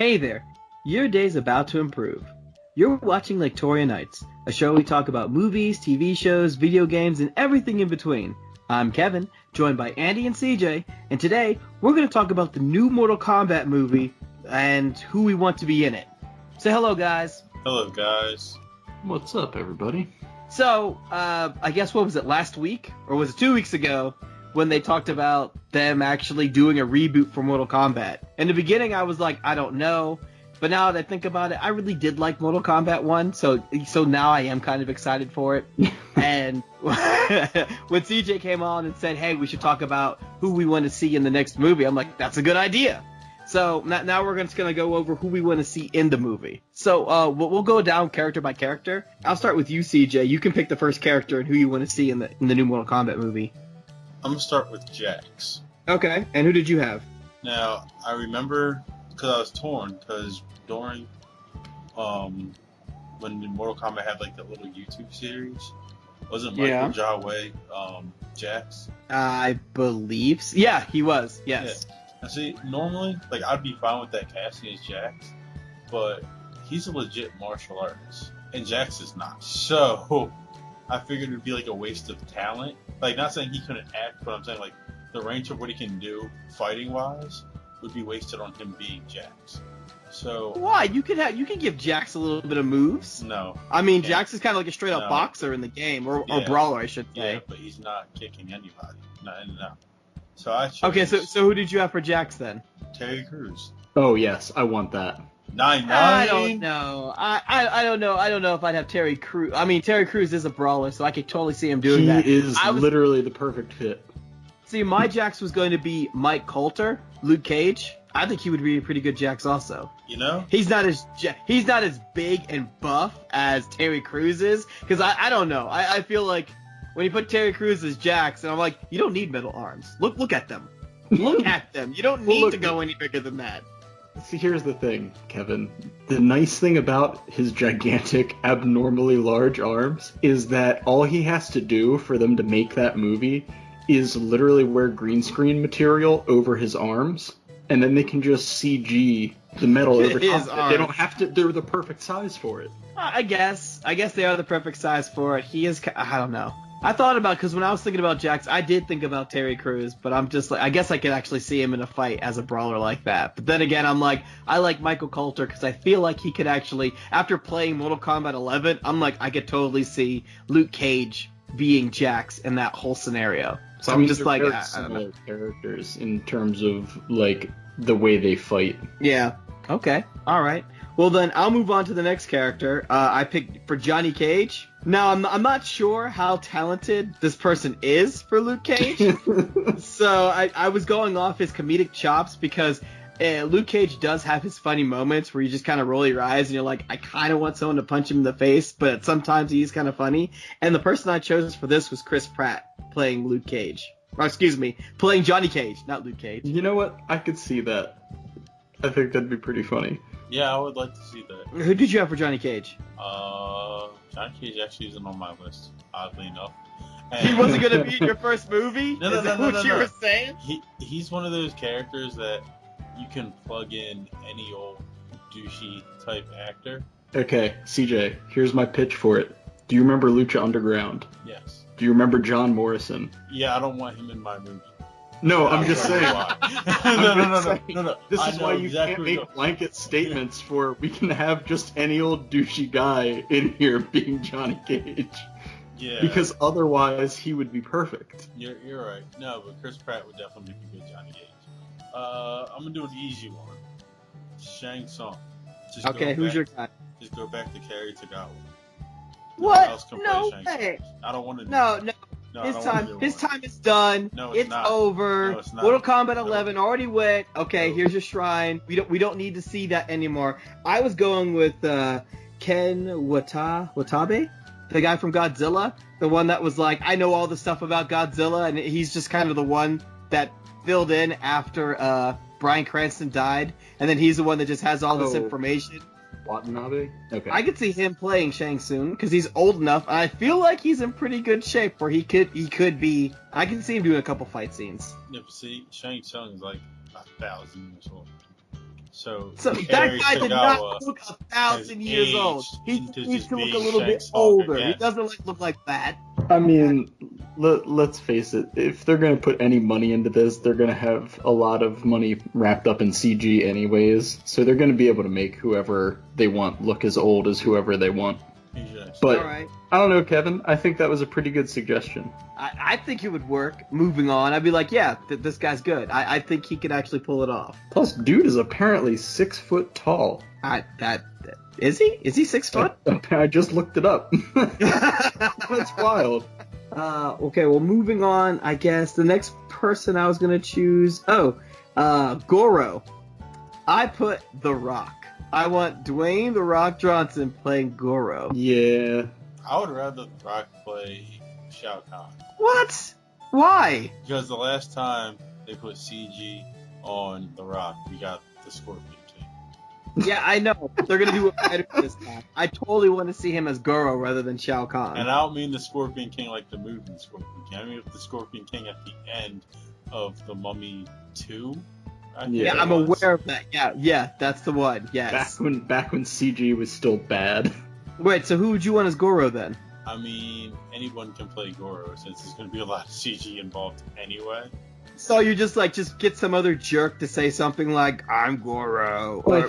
Hey there, your day's about to improve. You're watching Laketoria Nights, a show we talk about movies, TV shows, video games, and everything in between. I'm Kevin, joined by Andy and CJ, and today we're going to talk about the new Mortal Kombat movie and who we want to be in it. Say hello, guys. Hello, guys. What's up, everybody? So, I guess what was it, last week? Or was it 2 weeks ago? When they talked about them actually doing a reboot for Mortal Kombat. In the beginning, I was like, I don't know. But now that I think about it, I really did like Mortal Kombat 1. So now I am kind of excited for it. And when CJ came on and said, hey, we should talk about who we want to see in the next movie, I'm like, that's a good idea. So now we're just going to go over who we want to see in the movie. So we'll go down character by character. I'll start with you, CJ. You can pick the first character and who you want to see in the new Mortal Kombat movie. I'm going to start with Jax. Okay, and who did you have? Now, I remember, because I was torn, because during, when the Mortal Kombat had, like, the little YouTube series, wasn't Michael Jaway Jax? I believe so. Yeah, he was, yes. Yeah. Now, see, normally, like, I'd be fine with that casting as Jax, but he's a legit martial artist, and Jax is not. So, I figured it would be, like, a waste of talent. Like, not saying he couldn't act, but I'm saying, like, the range of what he can do, fighting-wise, would be wasted on him being Jax. So why? You can give Jax a little bit of moves. No. I mean, Jax is kind of like a straight-up boxer in the game, or brawler, I should say. Yeah, but he's not kicking anybody. No. So I chose... Okay, so who did you have for Jax, then? Terry Crews. Oh, yes, I want that. 9-9? I don't know. I don't know. I don't know if I'd have Terry Crews. I mean, Terry Crews is a brawler, so I could totally see him doing that. He is literally the perfect fit. See, my Jax was going to be Mike Coulter, Luke Cage. I think he would be a pretty good Jax also. You know? He's not as big and buff as Terry Crews is, because I don't know. I feel like when you put Terry Crews as Jax, and I'm like, you don't need metal arms. Look at them. Look at them. You don't need to go any bigger than that. See, here's the thing, Kevin. The nice thing about his gigantic, abnormally large arms is that all he has to do for them to make that movie is literally wear green screen material over his arms, and then they can just CG the metal over top. They don't have to. They're the perfect size for it. I guess they are the perfect size for it. He is. I don't know. I thought about, because when I was thinking about Jax, I did think about Terry Crews, but I'm just like, I guess I could actually see him in a fight as a brawler like that. But then again, I'm like, I like Michael Coulter because I feel like he could actually, after playing Mortal Kombat 11, I'm like, I could totally see Luke Cage being Jax in that whole scenario. So I'm just like, very similar characters in terms of like the way they fight. Yeah. Okay. All right. Well, then I'll move on to the next character. I picked for Johnny Cage. Now, I'm not sure how talented this person is for Luke Cage. So I was going off his comedic chops because Luke Cage does have his funny moments where you just kind of roll your eyes and you're like, I kind of want someone to punch him in the face, but sometimes he's kind of funny. And the person I chose for this was Chris Pratt playing Luke Cage. Or excuse me, playing Johnny Cage, not Luke Cage. You know what? I could see that. I think that'd be pretty funny. Yeah, I would like to see that. Who did you have for Johnny Cage? Johnny Cage actually isn't on my list, oddly enough. And he wasn't going to be in your first movie? No, Is that what you were saying? He's one of those characters that you can plug in any old douchey type actor. Okay, CJ, here's my pitch for it. Do you remember Lucha Underground? Yes. Do you remember John Morrison? Yeah, I don't want him in my movie. No, I'm just saying. No. This is why you can't make blanket statements for we can have just any old douchey guy in here being Johnny Cage. Yeah. Because otherwise he would be perfect. You're right. No, but Chris Pratt would definitely make a good Johnny Cage. I'm gonna do an easy one. Shang Tsung. Okay, who's your guy? Just go back to Kerry Tagawa. What? No way. I don't want to. No. His time is done. No, it's not. over. No, it's not. Mortal Kombat 11 already went. Okay, here's your shrine. We don't need to see that anymore. I was going with Ken Watabe, the guy from Godzilla, the one that was like, I know all the stuff about Godzilla, and he's just kind of the one that filled in after Bryan Cranston died, and then he's the one that just has all this information. Watanabe? Okay. I could see him playing Shang Tsung because he's old enough, and I feel like he's in pretty good shape where he could be. I can see him doing a couple fight scenes. Yeah, but see, Shang Tsung is like 1,000 years old. So that Harry guy did Tagawa not look 1,000 years aged old. He into needs just to look a being little bit Shank's Hulk older. He again. doesn't look like that. I mean, let's face it. If they're going to put any money into this, they're going to have a lot of money wrapped up in CG anyways. So they're going to be able to make whoever they want look as old as whoever they want. But All right. I don't know, Kevin. I think that was a pretty good suggestion. I think it would work. Moving on, I'd be like, yeah, this guy's good. I think he could actually pull it off. Plus, dude is apparently 6 foot tall. Is he? Is he 6 foot? I just looked it up. That's wild. Okay, well, moving on, I guess. The next person I was going to choose... Goro. I put The Rock. I want Dwayne The Rock Johnson playing Goro. Yeah. I would rather The Rock play Shao Kahn. What? Why? Because the last time they put CG on The Rock, we got the Scorpion King. Yeah, I know. They're going to do it better this time. I totally want to see him as Goro rather than Shao Kahn. And I don't mean the Scorpion King like the movie Scorpion King. I mean the Scorpion King at the end of The Mummy 2. Yeah, I'm aware of that. Yeah, that's the one. Yes. Back when CG was still bad. Wait, so who would you want as Goro then? I mean, anyone can play Goro since there's going to be a lot of CG involved anyway. So you just get some other jerk to say something like, I'm Goro. Well,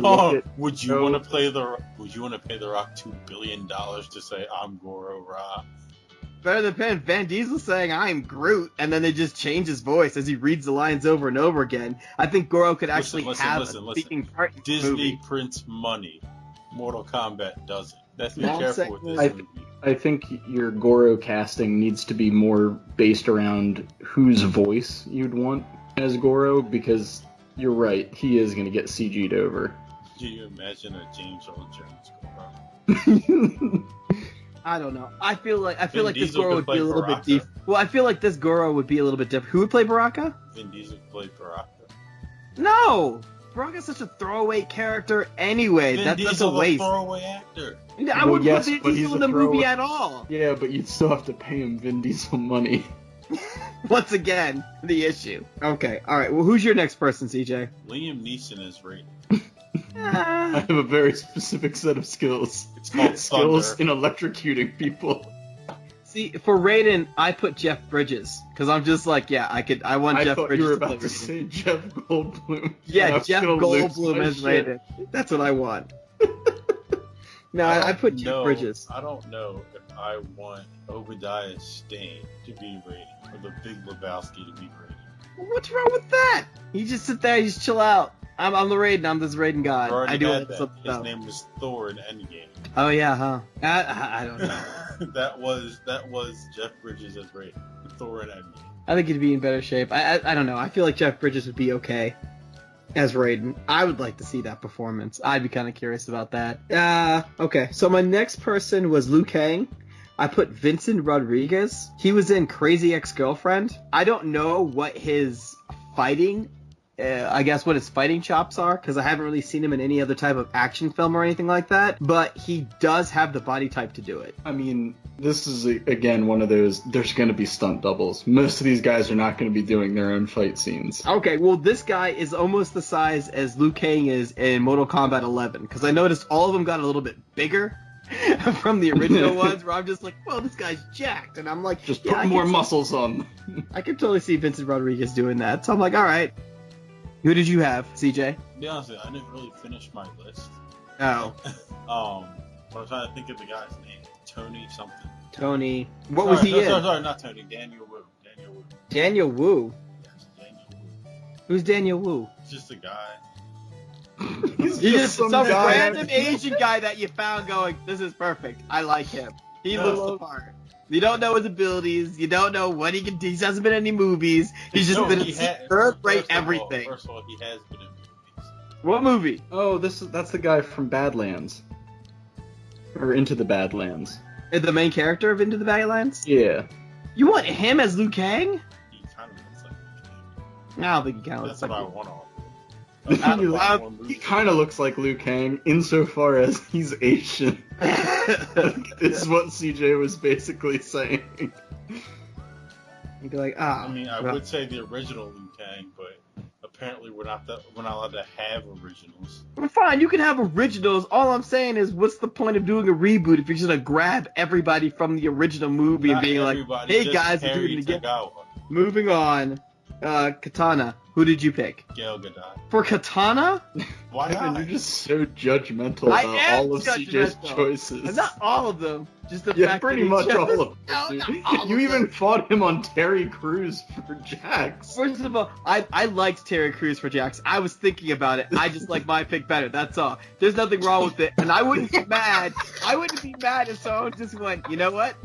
Or, Would you want to pay The Rock $2 billion to say I'm Goro Ra? Better than Van Diesel saying, I'm Groot, and then they just change his voice as he reads the lines over and over again. I think Goro could actually have a speaking part in the Disney movie. prints money. Mortal Kombat doesn't. Let's be All I'm careful saying with is- this movie. I think your Goro casting needs to be more based around whose voice you'd want as Goro, because you're right, he is going to get CG'd over. Can you imagine a James Earl Jones Goro? I don't know. I feel like this Diesel Goro could would be a little play bit deep. Well, I feel like this Goro would be a little bit different. Who would play Baraka? Vin Diesel played Baraka. No! Baraka's such a throwaway character anyway. Vin That's Diesel a waste. a throwaway actor. I Well, wouldn't yes, put Vin but he's Diesel in a the movie throwaway- at all. Yeah, but you'd still have to pay him Vin Diesel money. Once again, the issue. Okay, alright. Well, who's your next person, CJ? Liam Neeson is rated. I have a very specific set of skills. It's called Skills Thunder. in electrocuting people. See, for Raiden, I put Jeff Bridges. Because I'm just like, yeah, I want I Jeff thought Bridges you were to play about to Raiden. say Jeff Goldblum. And I Yeah, was Jeff gonna lose Goldblum my as shit. Raiden. That's what I want. No, I put Jeff Bridges. I don't know if I want Obadiah Stane to be rated or the Big Lebowski to be rated. What's wrong with that? You just sit there, you just chill out. I'm the Raiden. I'm this Raiden guy. I've already I do all had this that. stuff. His name was Thor in Endgame. Oh yeah, huh? I don't know. that was Jeff Bridges as Raiden. Thor in Endgame. I think he'd be in better shape. I don't know. I feel like Jeff Bridges would be okay as Raiden. I would like to see that performance. I'd be kind of curious about that. Okay. So my next person was Liu Kang. I put Vincent Rodriguez. He was in Crazy Ex-Girlfriend. I don't know what his fighting what his fighting chops are, because I haven't really seen him in any other type of action film or anything like that, but he does have the body type to do it. I mean, this is, again, one of those, there's going to be stunt doubles. Most of these guys are not going to be doing their own fight scenes. Okay, well, this guy is almost the size as Liu Kang is in Mortal Kombat 11, because I noticed all of them got a little bit bigger from the original ones, where I'm just like, well, this guy's jacked, and I'm like, Just yeah, put I more can see- muscles on. I can totally see Vincent Rodriguez doing that, so I'm like, all right. Who did you have, CJ? To be honest with you, I didn't really finish my list. Oh, But I'm trying to think of the guy's name. Tony something. Tony. What was he in? Sorry, not Tony. Daniel Wu. Daniel Wu. Yes, Daniel Wu. Who's Daniel Wu? He's just a guy. He's You're just some guy. random Asian guy that you found going, this is perfect. I like him. He looks the part. You don't know his abilities. You don't know what he can do. He hasn't been in any movies. He's just been in third-rate everything. First of all, he has been in movies. What movie? Oh, that's the guy from Badlands. Or Into the Badlands. The main character of Into the Badlands? Yeah. You want him as Liu Kang? He kind of looks like I don't think he kind of That's looks what I like want off. He kind of looks like Liu Kang insofar as he's Asian. This is what CJ was basically saying. You'd be like, I mean, I would say the original Liu Kang, but apparently we're not allowed to have originals. Well, fine, you can have originals. All I'm saying is, what's the point of doing a reboot if you're just gonna grab everybody from the original movie Not and being like, everybody, "Hey just guys, we're Harry doing it again." Tagawa, Moving on, Katana. Who did you pick Gal Gadot. for Katana? Why Kevin, not? you're just so judgmental I about am all of CJ's judgmental. choices. And not all of them, just the Yeah, fact pretty that he much chose- all of them. No, dude. not all of You even them. fought him on Terry Crews for Jax. First of all, I liked Terry Crews for Jax. I was thinking about it. I just like my pick better. That's all. There's nothing wrong with it, and I wouldn't be mad. I wouldn't be mad if someone just went, you know what,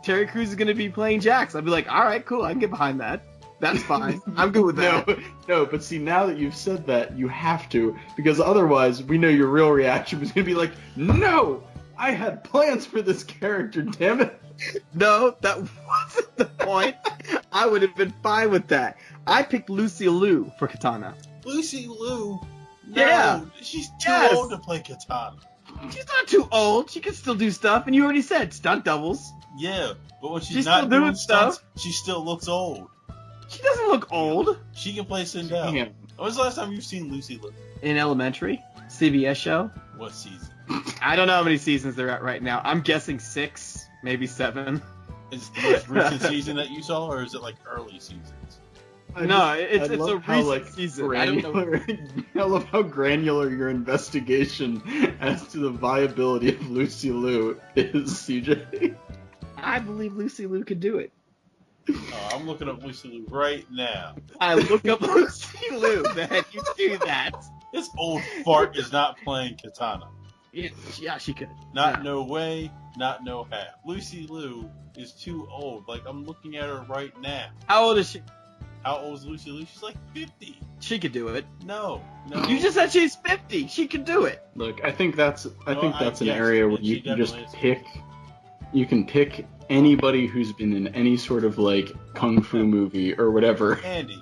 Terry Crews is gonna be playing Jax. I'd be like, all right, cool. I can get behind that. That's fine. I'm good with that. No, but see, now that you've said that, you have to, because otherwise, we know your real reaction was going to be like, no, I had plans for this character, damn it. No, that wasn't the point. I would have been fine with that. I picked Lucy Liu for Katana. Lucy Liu? No, Yeah. she's too Yes. old to play Katana. She's not too old. She can still do stuff, and you already said stunt doubles. Yeah, but when She's she's not still doing doing stunts, stuff. she still looks old. She doesn't look old. She can play Sindel. Damn. When was the last time you've seen Lucy Liu? In Elementary, CBS show. What season? I don't know how many seasons they're at right now. I'm guessing 6, maybe 7. Is it the most recent season that you saw, or is it like early seasons? It's a love how, recent season. I don't know. granular, I love how granular your investigation as to the viability of Lucy Liu is, CJ. I believe Lucy Liu could do it. Oh, I'm looking up Lucy Liu right now. I look up Lucy Liu, man. You do that. This old fart is not playing Katana. Yeah, she could. Not Yeah. no way, not no how. Lucy Liu is too old. Like, I'm looking at her right now. How old is she? How old is Lucy Liu? She's like 50. She could do it. No. You just said she's 50. She could do it. Look, I think that's an yes, area where she you can just definitely is. you can pick anybody who's been in any sort of like kung fu movie or whatever. Andy,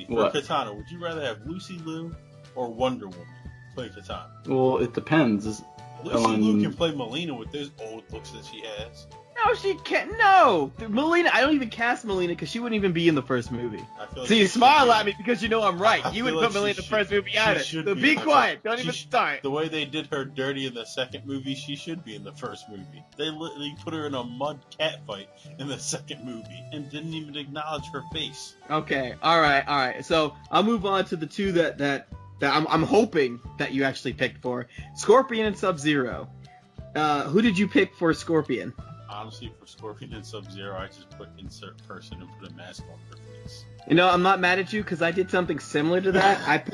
for What? Katana, would you rather have Lucy Liu or Wonder Woman play Katana? Well, it depends. Lucy Liu can play Melina with those old looks that she has. No, she can't. No. Melina, I don't even cast Melina because she wouldn't even be in the first movie. I feel like See, you she smile should at me because you know I'm right. I You feel wouldn't like put Melina in she the first should- movie she either. should So be be in the quiet. first- Don't she even sh- start. The way they did her dirty in the second movie, she should be in the first movie. They literally put her in a mud cat fight in the second movie and didn't even acknowledge her face. Okay. All right. So I'll move on to the two that I'm hoping that you actually picked for Scorpion and Sub-Zero. Who did you pick for Scorpion? Honestly, for Scorpion and Sub-Zero, I just put insert person and put a mask on their face. You know, I'm not mad at you because I did something similar to that.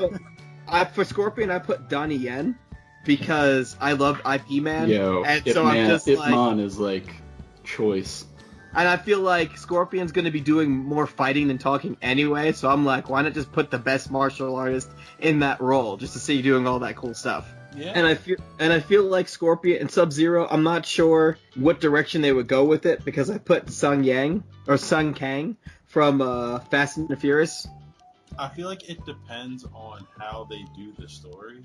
For Scorpion, I put Donnie Yen because I loved IP Man. and so I'm just Ip like, Man is like choice. and I feel like Scorpion's going to be doing more fighting than talking anyway. So I'm like, why not just put the best martial artist in that role just to see you doing all that cool stuff? Yeah. And I feel like Scorpion and Sub-Zero, I'm not sure what direction they would go with it because I put Sung Kang from Fast and the Furious. I feel like it depends on how they do the story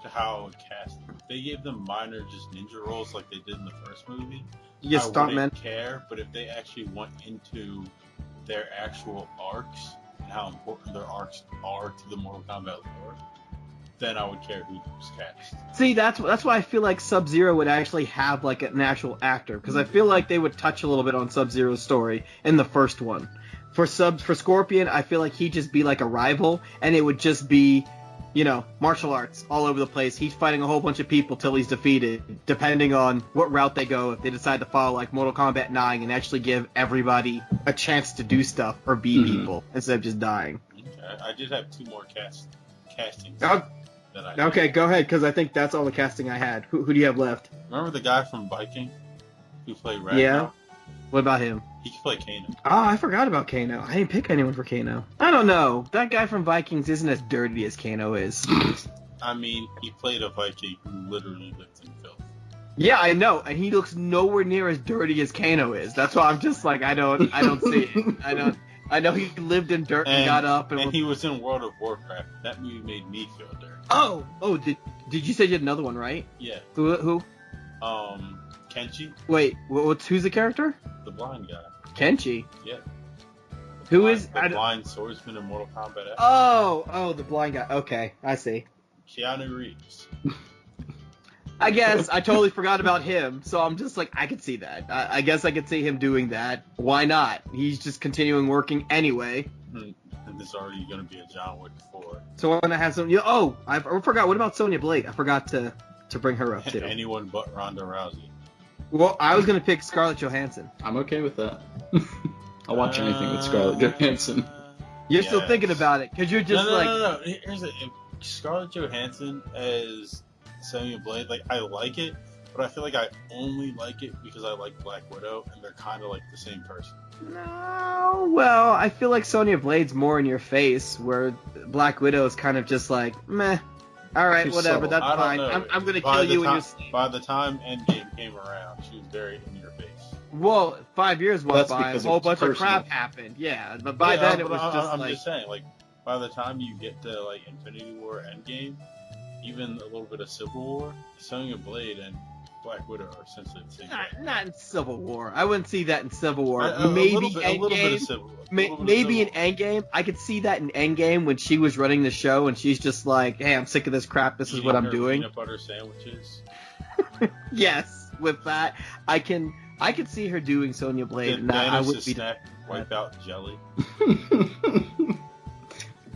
to how it cast. If they gave them minor just ninja roles like they did in the first movie, You I stuntman. wouldn't care. But if they actually went into their actual arcs and how important their arcs are to the Mortal Kombat lore, then I would care who's cast. See, that's why I feel like Sub-Zero would actually have like an actual actor because I feel like they would touch a little bit on Sub-Zero's story in the first one. For Scorpion, I feel like he'd just be like a rival, and it would just be, you know, martial arts all over the place. He's fighting a whole bunch of people till he's defeated, depending on what route they go. If they decide to follow like Mortal Kombat 9 and actually give everybody a chance to do stuff or be people instead of just dying. Okay. I did have two more castings. Oh, That I okay, go ahead, because I think that's all the casting I had. Who do you have left? Remember the guy from Viking who played Ragnar? Yeah. What about him? He could play Kano. Oh, I forgot about Kano. I didn't pick anyone for Kano. I don't know. That guy from Vikings isn't as dirty as Kano is. I mean, he played a Viking who literally lived in filth. Yeah, I know, and he looks nowhere near as dirty as Kano is. That's why I'm just like, I don't see it. I know he lived in dirt and got up and he was in World of Warcraft. That movie made me feel dirty. Oh, did you say you had another one, right? Yeah. Who? Kenshi, Wait, who's the character? the blind guy. Kenshi. Yeah. Who is the blind swordsman in Mortal Kombat X. Oh, the blind guy. Okay, I see. Keanu Reeves. I guess I totally forgot about him, so I'm just like, I could see that. I guess I could see him doing that. Why not? He's just continuing working anyway. And there's already going to be a John Wick 4. So I want to have some. I forgot. What about Sonya Blade? I forgot to bring her up too. Anyone but Ronda Rousey. Well, I was gonna pick Scarlett Johansson. I'm okay with that. I'll watch anything with Scarlett Johansson. You're still thinking about it because you're just no. Here's it. Scarlett Johansson as Sonya Blade, like, I like it, but I feel like I only like it because I like Black Widow, and they're kind of like the same person. No, well, I feel like Sonya Blade's more in your face, where Black Widow is kind of just like, meh. All right, She's whatever, subtle. that's fine. I'm gonna kill you in your sleep. By the time Endgame came around, she was very in your face. Well, 5 years went by, a whole bunch of personal. crap happened. Yeah, but by then it was just I'm like... just saying, like, by the time you get to, like, Infinity War Endgame, even a little bit of Civil War, Sonya Blade and Black Widow are essentially the same guy. Not in Civil War. I wouldn't see that in Civil War. Maybe Endgame. Maybe in Endgame. I could see that in Endgame when she was running the show and she's just like, "Hey, I'm sick of this crap. This is what I'm doing." Peanut butter sandwiches. Yes, with that, I could see her doing Sonya Blade. Did I would be snack wipe out jelly.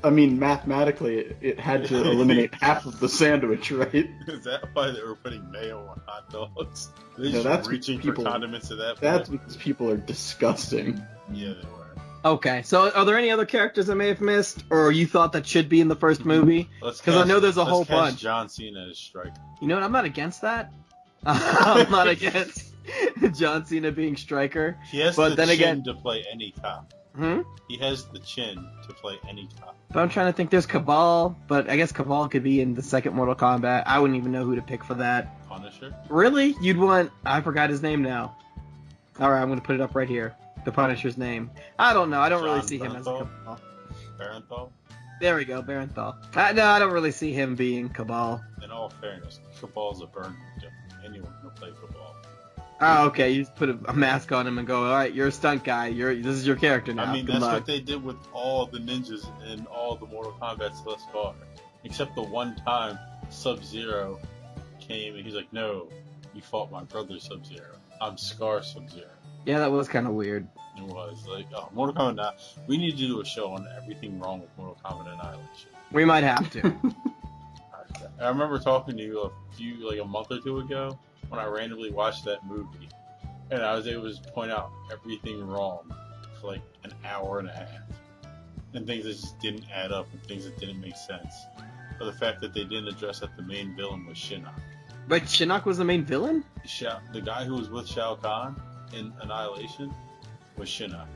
I mean, mathematically, it had to eliminate half of the sandwich, right? Is that why they were putting mayo on hot dogs? They're No, just that's reaching people, for condiments at that point. That's because people are disgusting. Yeah, they were. Okay, so are there any other characters I may have missed, or you thought that should be in the first movie? Because I know there's a whole bunch. John Cena as Striker. You know what? I'm not against that. I'm not against John Cena being Striker. He has but the then chin again, to play any cop. He has the chin to play any cop. But I'm trying to think. There's Cabal, but I guess Cabal could be in the second Mortal Kombat. I wouldn't even know who to pick for that. Punisher? Really? You'd want... I forgot his name now. Alright, I'm going to put it up right here. The Punisher's name. I don't know. I don't really see him as a Cabal. Barenthal? There we go, Barenthal. No, I don't really see him being Cabal. In all fairness, Cabal's a burn victim. Anyone can play Cabal. Oh, okay. You just put a mask on him and go, alright, you're a stunt guy. This is your character now. I mean, Good that's luck. what they did with all the ninjas in all the Mortal Kombat's thus far. Except the one time Sub-Zero came and he's like, "No, you fought my brother Sub-Zero. I'm Scar Sub-Zero." Yeah, that was kind of weird. It was like, oh, Mortal Kombat now. We need to do a show on everything wrong with Mortal Kombat Annihilation. We might have to. I remember talking to you a month or two ago when I randomly watched that movie, and I was able to point out everything wrong for like an hour and a half, and things that just didn't add up and things that didn't make sense. But the fact that they didn't address that the main villain was Shinnok. But Shinnok was the main villain? The guy who was with Shao Kahn in Annihilation was Shinnok.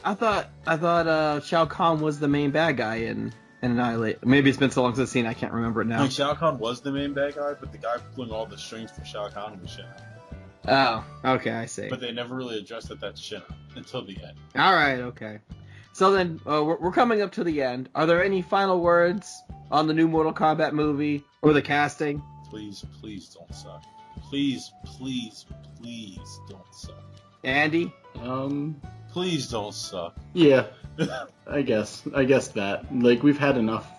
I thought Shao Kahn was the main bad guy in Annihilate. Maybe it's been so long since I've seen it, I can't remember it now. Like, Shao Kahn was the main bad guy, but the guy pulling all the strings for Shao Kahn was Shinnok. Oh, okay, I see. But they never really addressed that that's Shinnok until the end. Alright, okay. So then, we're coming up to the end. Are there any final words on the new Mortal Kombat movie or the casting? Please don't suck. Please don't suck. Andy? Please don't suck. Yeah, I guess that. Like, we've had enough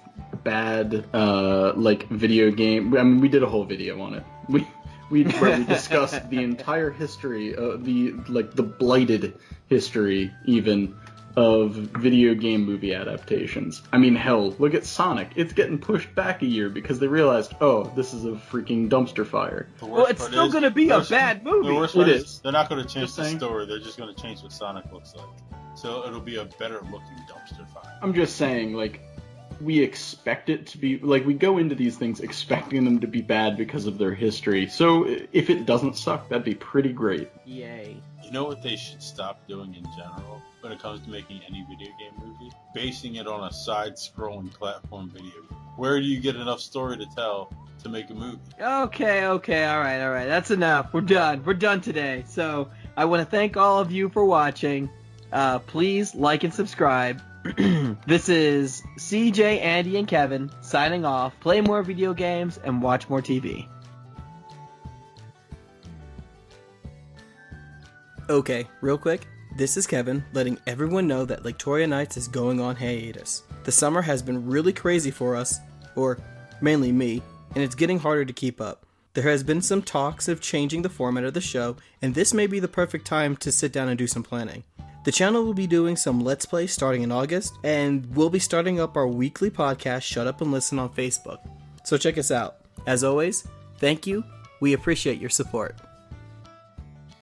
bad, video game. I mean, we did a whole video on it. Where we discussed the entire history of the blighted history, even, of video game movie adaptations. I mean, hell, look at Sonic. It's getting pushed back a year because they realized, oh, this is a freaking dumpster fire. Well, it's still going to be a bad movie. The worst part is. They're not going to change the story. They're just going to change what Sonic looks like. So it'll be a better looking dumpster fire. I'm just saying, we expect it to be, we go into these things expecting them to be bad because of their history. So if it doesn't suck, that'd be pretty great. Yay. You know what they should stop doing in general when it comes to making any video game movie? Basing it on a side-scrolling platform video game. Where do you get enough story to tell to make a movie? Okay, alright. That's enough. We're done today. So I want to thank all of you for watching. Please like and subscribe. This is CJ, Andy, and Kevin signing off. Play more video games and watch more TV. Okay, real quick. This is Kevin, letting everyone know that Laketoria Nights is going on hiatus. The summer has been really crazy for us, or mainly me, and it's getting harder to keep up. There has been some talks of changing the format of the show, and this may be the perfect time to sit down and do some planning. The channel will be doing some Let's Play starting in August, and we'll be starting up our weekly podcast, Shut Up and Listen, on Facebook. So check us out. As always, thank you. We appreciate your support.